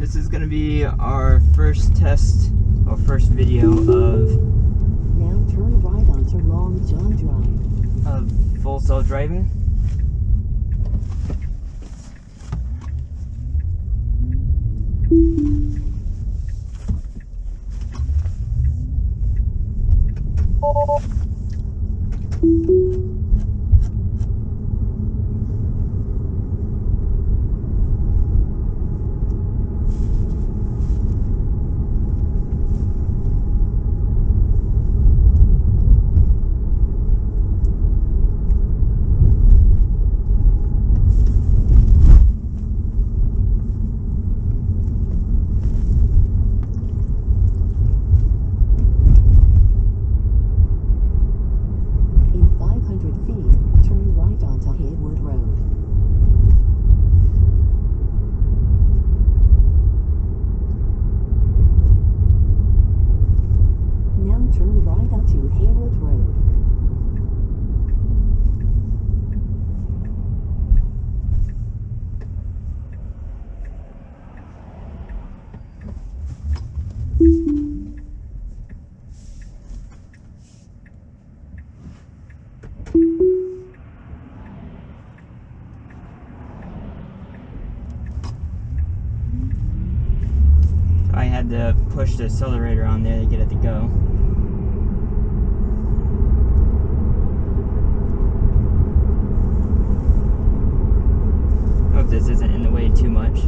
This is going to be our first test, or first video of Now turn right onto Long John Drive. Of full self-driving. In 500 feet, turn right onto Haywood Road. Now turn right onto Haywood Road. I had to push the accelerator on there to get it to go. Hope this isn't in the way too much.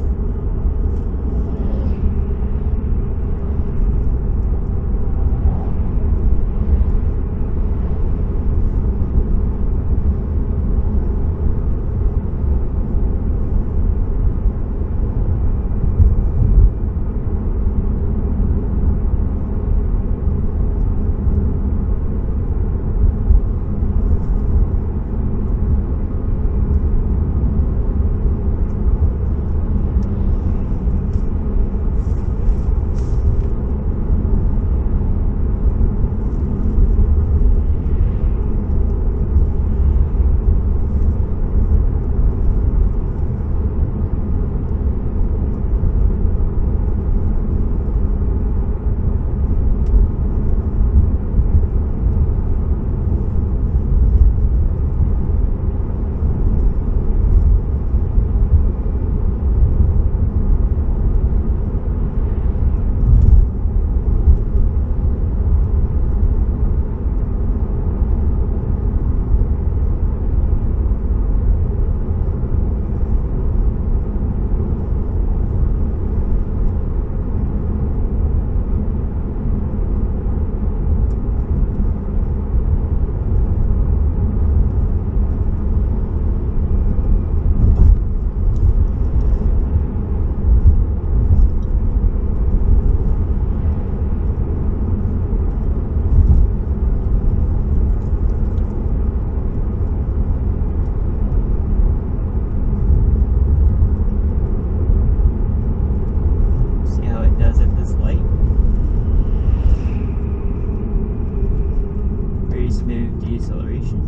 Smooth deceleration.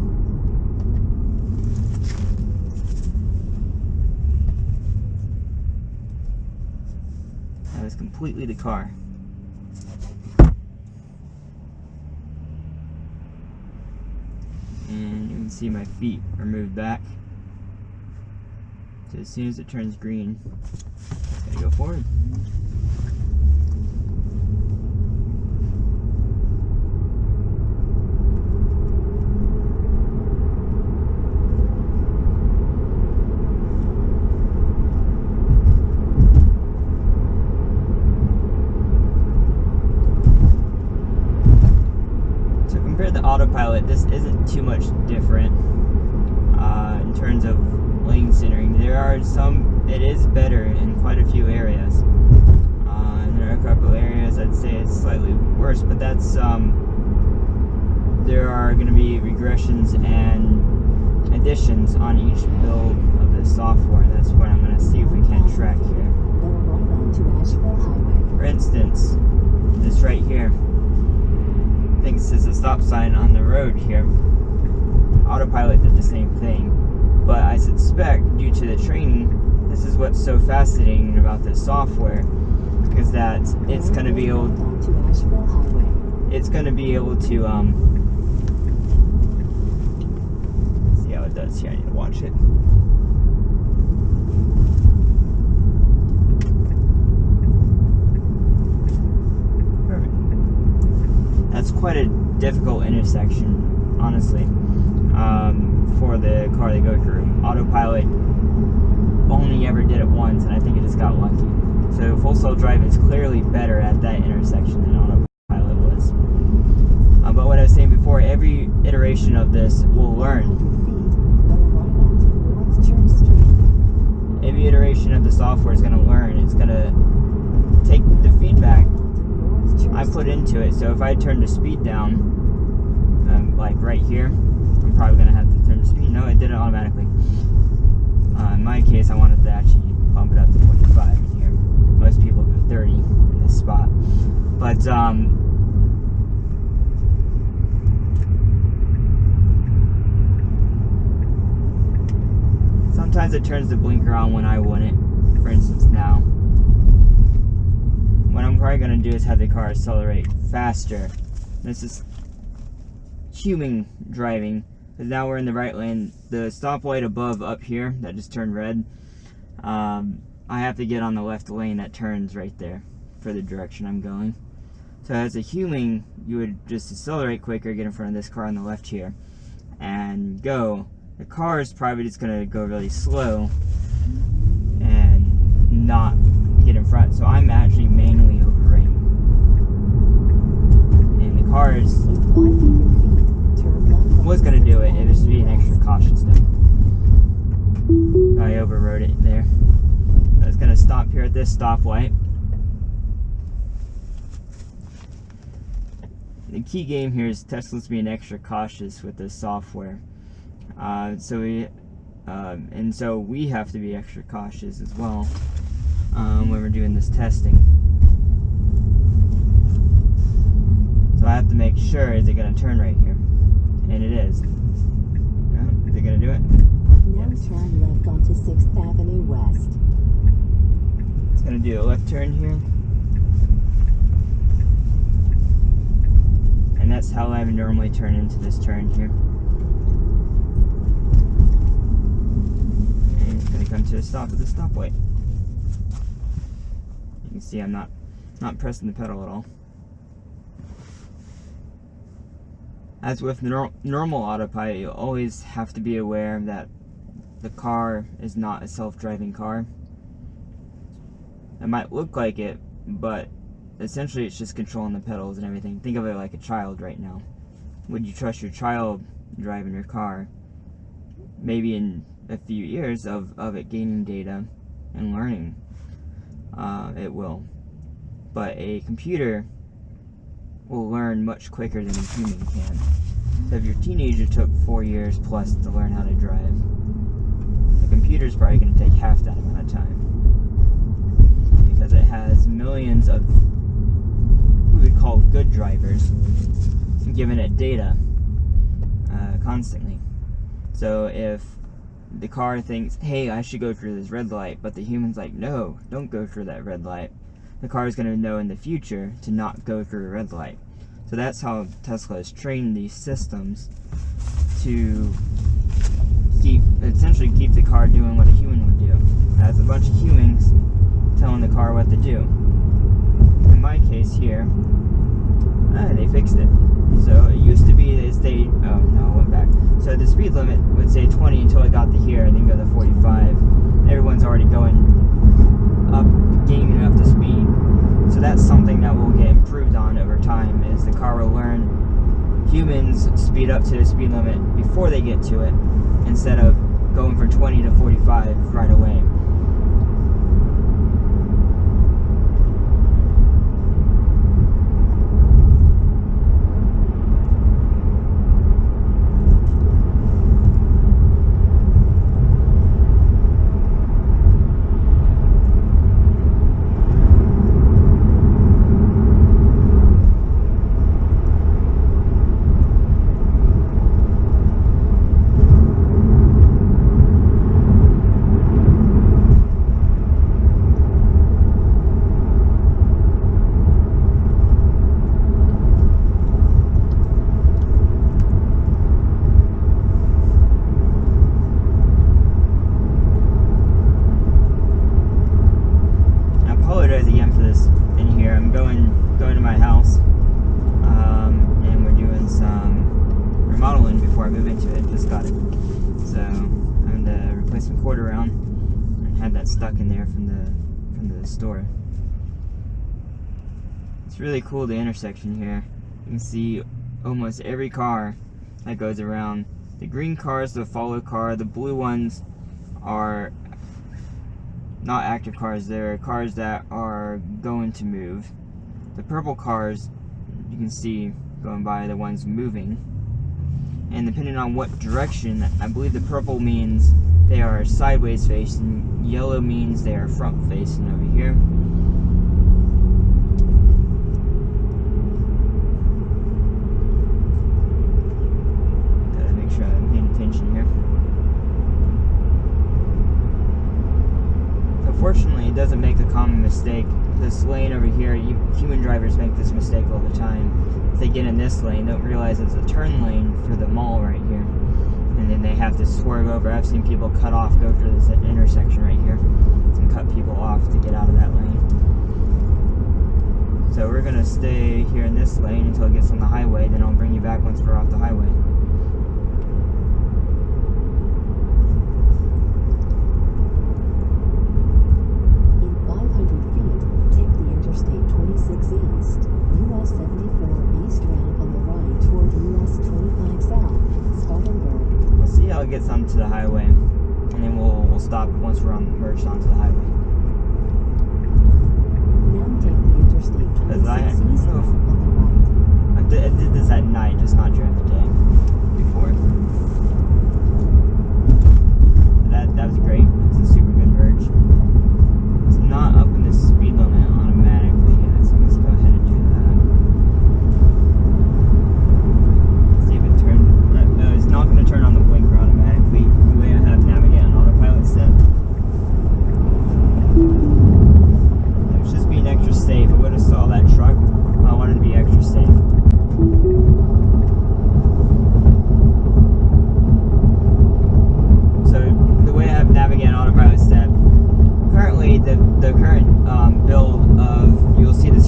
That was completely the car. And you can see my feet are moved back. So as soon as it turns green, it's gonna go forward. Compared to autopilot, this isn't too much different in terms of lane centering. There are some, it is better in quite a few areas. And there are a couple areas I'd say it's slightly worse, but that's there are going to be regressions and additions on each build of the software. That's what I'm going to see if we can track here. For instance, this right here thinks it's a stop sign on the road here. Autopilot did the same thing, but I suspect due to the training, this is what's so fascinating about this software, because it's going to be able onto Asheville Highway. it's going to be able to see how it does here. I need to watch it. Perfect. That's quite a difficult intersection, honestly, for the car to go through. Autopilot only ever did it once, and I think it just got lucky. So Full Self-Driving is clearly better at that intersection than Autopilot was. But what I was saying before, every iteration of this will learn. 100 feet, go right onto North Church Street. Every iteration of the software is going to learn. It's going to take the feedback I put into it. So if I turn the speed down, like right here, I'm probably going to have to turn the speed. No, it did it automatically. In my case, I wanted to actually bump it up to 25 in here. Most people do 30 in this spot. But, sometimes it turns the blinker on when I wouldn't. For instance, now. What I'm probably going to do is have the car accelerate faster. This is human driving. Because now we're in the right lane. The stoplight above up here that just turned red, I have to get on the left lane that turns right there for the direction I'm going. So as a human, you would just accelerate quicker, get in front of this car on the left here, and go. The car is probably just going to go really slow and not get in front. So I'm actually manually overrating. And the car is... was going to do it, it was being extra cautious though. I overrode it there. I was going to stop here at this stoplight. The key game here is Tesla's being extra cautious with this software. So we have to be extra cautious as well when we're doing this testing. So I have to make sure, is it going to turn right here? And it is. Yeah, is it going to do it? Now turn left onto 6th Avenue West. It's going to do a left turn here. And that's how I would normally turn into this turn here. And it's going to come to a stop at the stoplight. You can see I'm not pressing the pedal at all. As with normal autopilot, you always have to be aware that the car is not a self-driving car. It might look like it, but essentially it's just controlling the pedals and everything. Think of it like a child right now. Would you trust your child driving your car? Maybe in a few years of it gaining data and learning, it will. But a computer will learn much quicker than a human can. So if your teenager took 4 years plus to learn how to drive, the computer's probably going to take half that amount of time. Because it has millions of what we would call good drivers giving it data constantly. So if the car thinks, hey, I should go through this red light, but the human's like, no, don't go through that red light, the car is going to know in the future to not go through a red light. So that's how Tesla has trained these systems to essentially keep the car doing what a human would do. It has a bunch of humans telling the car what to do. In my case here, they fixed it. So it used to be that they, oh no, it went back. So the speed limit would say 20 until it got to here, and then go to 45. Everyone's already going up, gaining up the speed. So that's something that will get improved on over time, is the car will learn humans speed up to the speed limit before they get to it, instead of going from 20 to 45 right away. around, and had that stuck in there from the store. It's really cool, the intersection here. You can see almost every car that goes around. The green cars, the follow car, the blue ones are not active cars, they're cars that are going to move. The purple cars, you can see going by, the ones moving. And depending on what direction, I believe the purple means they are sideways facing, yellow means they are front facing over here. Gotta make sure I'm paying attention here. Unfortunately, it doesn't make a common mistake. This lane over here, human drivers make this mistake all the time. If they get in this lane, don't realize it's a turn lane for the mall right here, and then they have to swerve over. I've seen people cut off, go through this intersection right here, and cut people off to get out of that lane. So we're gonna stay here in this lane until it gets on the highway, then I'll bring you back once we're off the highway. Interstate 26 East, US 74 East ramp on the right toward US 25 South, Spartanburg. We'll see how it gets onto the highway, and then we'll stop once we're merged onto the highway. Now take the Interstate 26 East ramp on the right. I did this at night, just not during the day before. That was great. It's a super good merge. It's not up in the speed limit automatically yet, so let's go ahead and do that. See if it turns. No, it's not going to turn on the blinker automatically the way I have Navigate on autopilot set. It was just being extra safe. I would have saw that truck. I wanted to be extra safe. So the way I have Navigate on autopilot set, currently the current build of, you'll see the